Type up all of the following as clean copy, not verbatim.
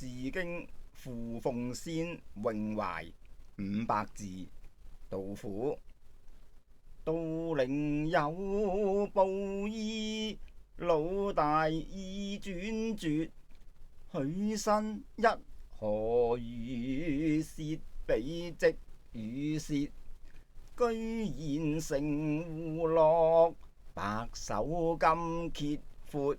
字經附鳳仙詠懷500字。杜甫：到陵有布衣，老大意轉絕。許身一何如，舌比織與舌。居然乘胡樂，白首金揭闊。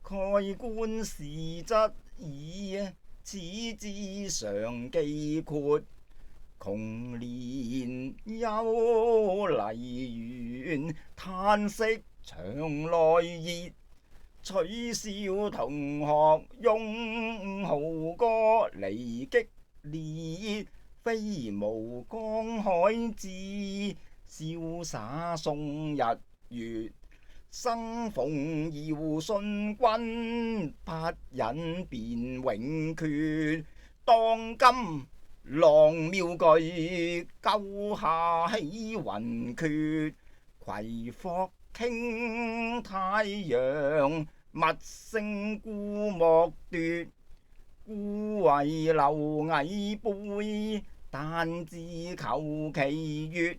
蓋棺事則已，此之常記括。窮年有黎元，嘆息牆內熱。取笑同學擁號歌，離激烈。飛毛江海志，瀟灑送日月。生逢堯舜君，不忍便永絕。當今浪妙句，鳩下起雲譎。葵霍傾太陽，物聲孤莫奪。孤為留魏輩，但自求其悅。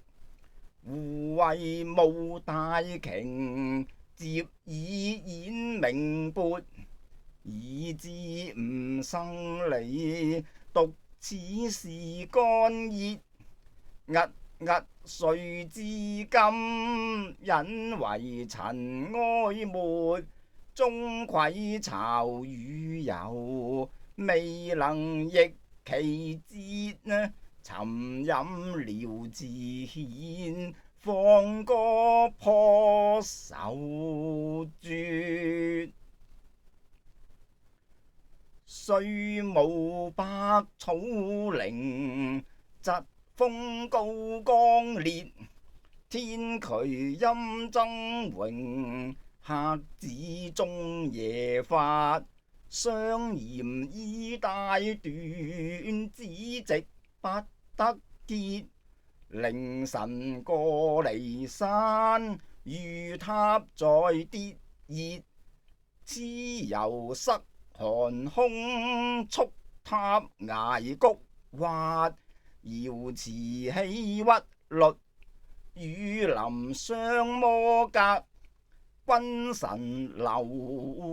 胡為無大瓊，接以演明撥。以致吾生理，獨此事干熱。鬱鬱誰至今，引為塵埃沒。鍾馗巢與遊，未能抑其節。沉飲聊自遣，放歌破手絕。雖無百草靈，疾風高剛烈。天衢陰崢嶸，客子中夜發。相嫌衣帶短，子直不得潔。凌晨過離山，遇榻在跌熱。蚩尤塞寒空，蹴榻崖谷滑。瑤池起鬱律，雨霖相摩隔。君臣留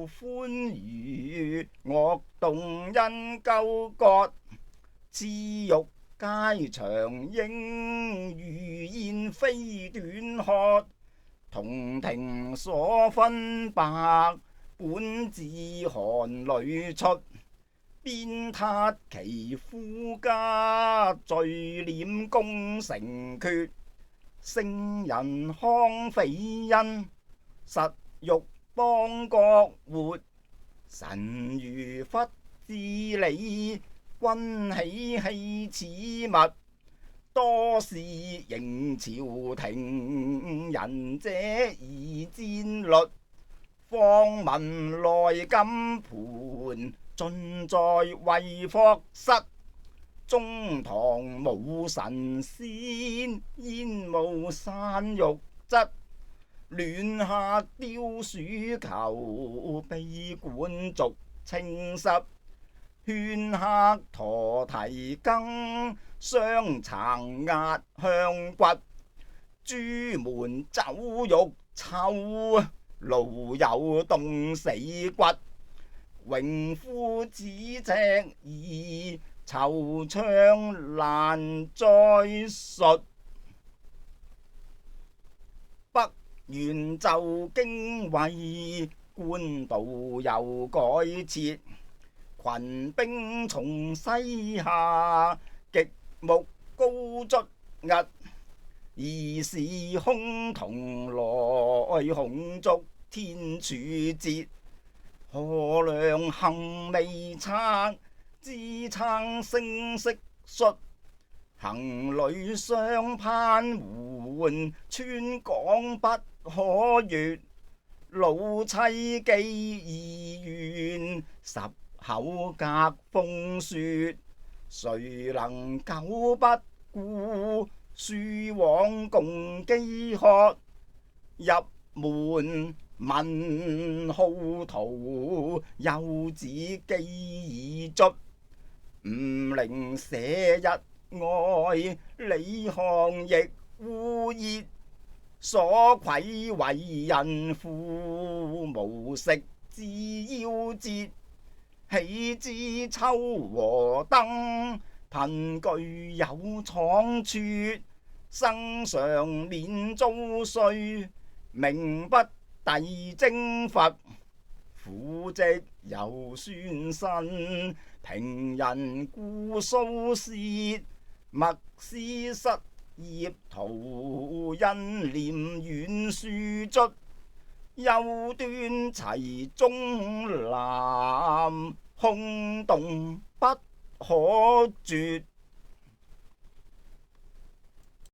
歡娛，樂動因鳩葛。雌玉階長應，魚燕飛短褐。洞庭所分白，本自寒裏出。鞭撻其夫家，聚斂功成缺。聖人康匪因，實欲邦國活。臣如忽致理，君喜棄此物。多是迎朝廷，仁者宜戰律。況聞來金盤，盡在衛霍室。中堂無神仙，煙霧散玉質。戀客雕鼠裘，悲管續青濕。勸客駝蹄羹，相殘壓香骨。朱門酒肉臭，爐有凍死骨。榮夫子赤兒，惆悵難再述。北元就經緯，官道又改設。群兵從西下，極目高卒屹。疑是凶同來，恐觸天柱節。何良幸未測，支撐聲色術。行旅相攀援，川港不可越。老妻寄怡園，十口隔風雪。誰能久不顧，書往共飢渴。入門問號圖，幼子記已卒。吳陵寫日哀，李巷亦污熱。所愧為人父，無食之夭折。豈知秋和登，貧居有倉促。生常年遭歲，名不第征伐。父職有孫身，平人故蘇軾。默思失業途，因念遠戍卒。憂端齊終南，空洞不可絕。